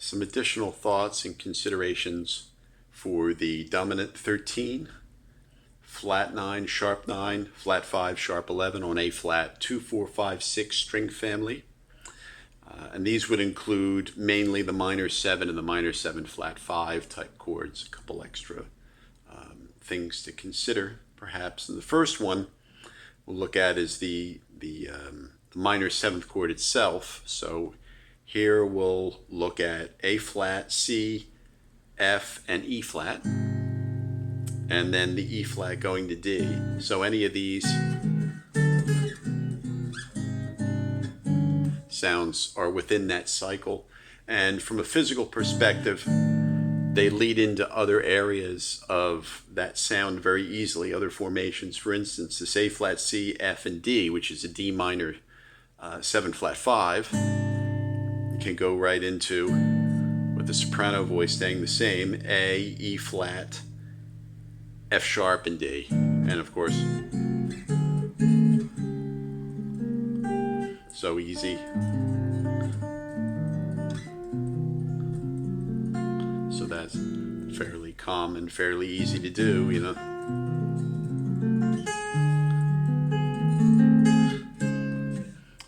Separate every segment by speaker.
Speaker 1: some additional thoughts and considerations for the dominant 13, flat 9, sharp 9, flat 5, sharp 11 on A flat 2, 4, 5, 6 string family. And these would include mainly the minor 7 and the minor 7 flat 5 type chords, a couple extra things to consider perhaps. And the first one we'll look at is the minor 7th chord itself. So here we'll look at A flat, C, F, and E flat, and then the E flat going to D. So any of these sounds are within that cycle, and from a physical perspective they lead into other areas of that sound very easily, other formations. For instance, this A flat, C, F, and D, which is a D minor 7 flat 5, can go right into, with the soprano voice staying the same, A, E flat, F sharp, and D. And of course, so easy. So that's fairly common, fairly easy to do, you know.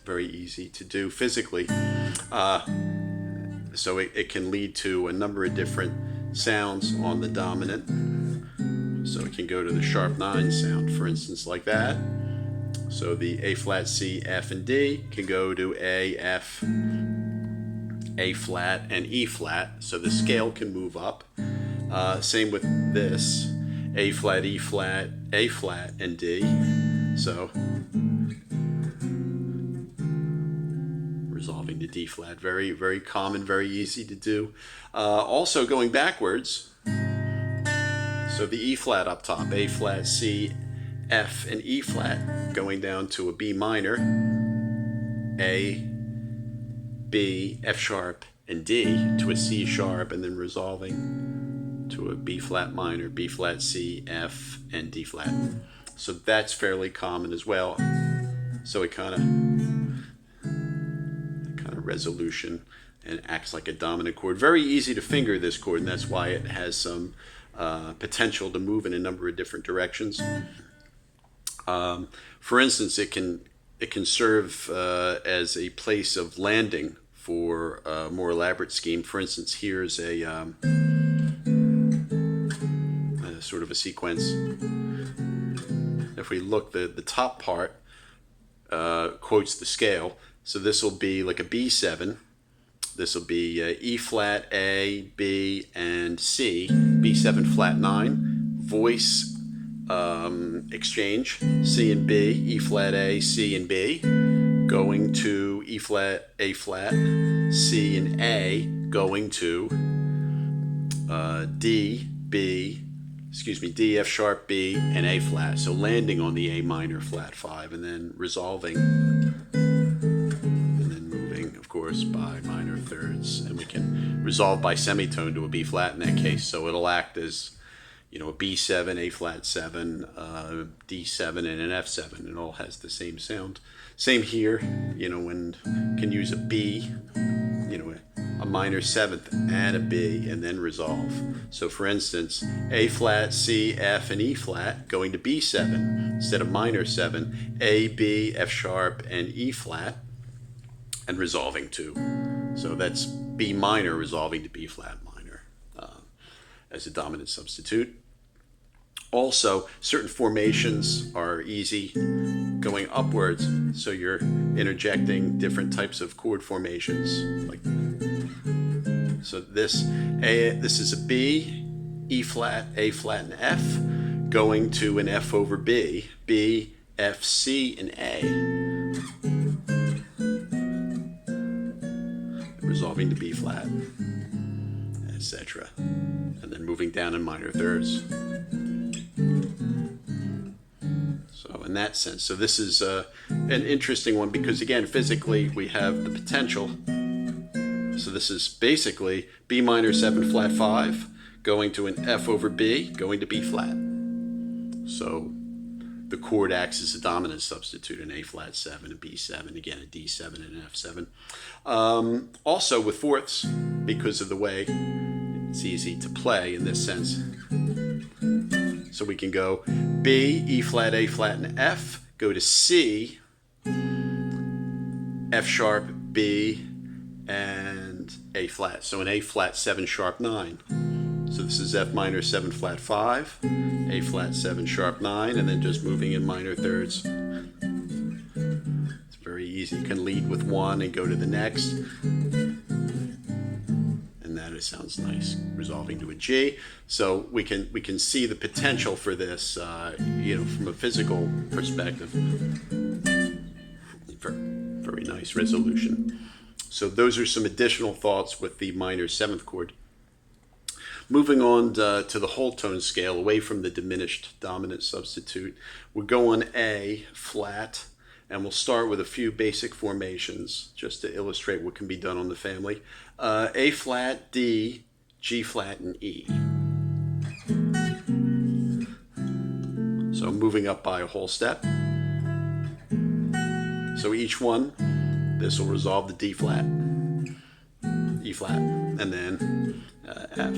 Speaker 1: Very easy to do physically. So it can lead to a number of different sounds on the dominant. So it can go to the sharp 9 sound, for instance, like that. So the A flat, C, F, and D can go to A, F, A flat, and E flat. So the scale can move up. Same with this, A flat, E flat, A flat, and D. So resolving to D flat, very, very common, very easy to do. Also going backwards, so the E flat up top, A flat, C, F, and E flat, going down to a B minor, A, B, F sharp, and D, to a C sharp, and then resolving to a B flat minor, B flat, C, F, and D flat. So that's fairly common as well. So it kind of resolution and acts like a dominant chord. Very easy to finger this chord, and that's why it has some potential to move in a number of different directions. For instance, it can serve as a place of landing for a more elaborate scheme. For instance, here's a sort of a sequence. If we look, the top part quotes the scale. So this will be like a B7. This will be E flat, A, B, and C. B7 flat 9. Voice exchange, C and B, E flat, A, C, and B, going to E flat, A flat, C, and A, going to D, F sharp, B, and A flat. So landing on the A minor flat 5, and then resolving, and then moving, of course, by minor thirds. And we can resolve by semitone to a B flat in that case. So it'll act as, you know, a B7, A flat 7, D7, and an F7. It all has the same sound. Same here, you know, when can use a B, you know, a minor 7th, add a B, and then resolve. So for instance, A flat, C, F, and E flat going to B7 instead of minor 7, A, B, F sharp, and E flat, and resolving to. So that's B minor resolving to B flat minor as a dominant substitute. Also, certain formations are easy going upwards, so you're interjecting different types of chord formations. Like, so this is a B, E flat, A flat, and F, going to an F over B, B, F, C, and A, resolving to B flat, etc. And then moving down in minor thirds. So in that sense, so this is an interesting one because, again, physically we have the potential. So this is basically B minor 7 flat 5 going to an F over B, going to B flat. So the chord acts as a dominant substitute, an A flat 7, a B7, again a D7, and an F7. Also with fourths, because of the way it's easy to play in this sense. So we can go B, E flat, A flat, and F, go to C, F sharp, B, and A flat. So an A flat 7 sharp 9. So this is F minor 7 flat 5, A flat 7 sharp 9, and then just moving in minor thirds. It's very easy. You can lead with one and go to the next. And that sounds nice, resolving to a G. So we can see the potential for this, from a physical perspective. Very nice resolution. So those are some additional thoughts with the minor 7th chord. Moving on to the whole tone scale, away from the diminished dominant substitute, we'll go on A flat, and we'll start with a few basic formations just to illustrate what can be done on the family. A flat, D, G flat, and E. So moving up by a whole step. So each one, this will resolve the D flat, E flat, and then F.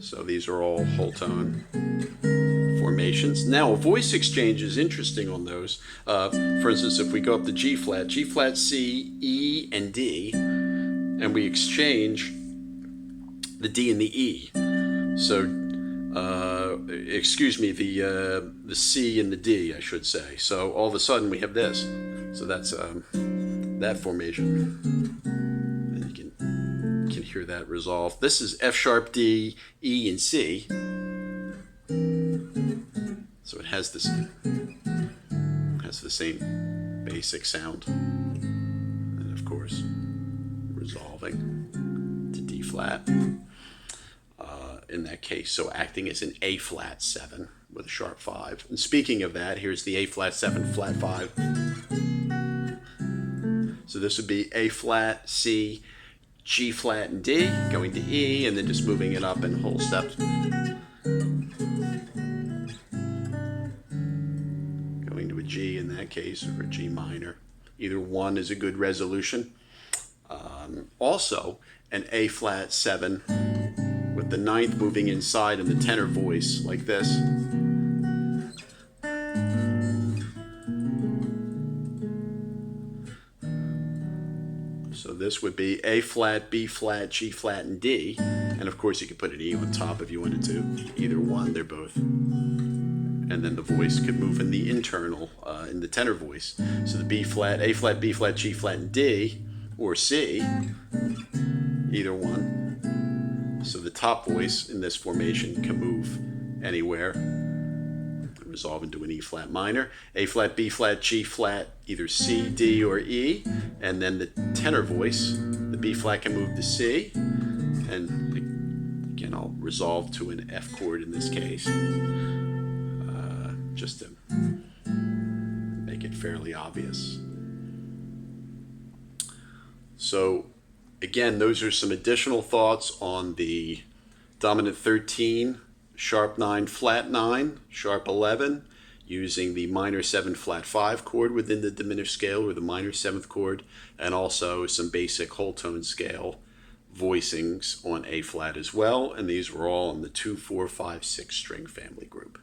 Speaker 1: So these are all whole tone formations. Now a voice exchange is interesting on those. For instance, if we go up to G flat, C, E, and D, and we exchange the D and the E. So, the C and the D, I should say. So all of a sudden we have this. So that's that formation. And you can hear that resolve. This is F sharp, D, E, and C. So it has the same basic sound. And of course, resolving to D flat. In that case, so acting as an A flat 7 with a sharp 5. And speaking of that, here's the A flat 7 flat 5. So this would be A flat, C, G flat, and D, going to E, and then just moving it up in whole steps. Going to a G in that case, or a G minor. Either one is a good resolution. Also, an A flat 7 with the 9th moving inside and the tenor voice like this. So this would be A flat, B flat, G flat, and D. And of course you could put an E on top if you wanted to. Either one, they're both. And then the voice could move in the internal, in the tenor voice. So the B flat, A flat, B flat, G flat, and D, or C, either one. So the top voice in this formation can move anywhere, resolve into an E flat minor, A flat, B flat, G flat, either C, D, or E, and then the tenor voice, the B flat can move to C, and again I'll resolve to an F chord in this case, just to make it fairly obvious. So again, those are some additional thoughts on the dominant 13, sharp 9, flat 9, sharp 11, using the minor 7 flat 5 chord within the diminished scale, or the minor 7th chord, and also some basic whole tone scale voicings on A flat as well. And these were all in the 2, 4, 5, 6 string family group.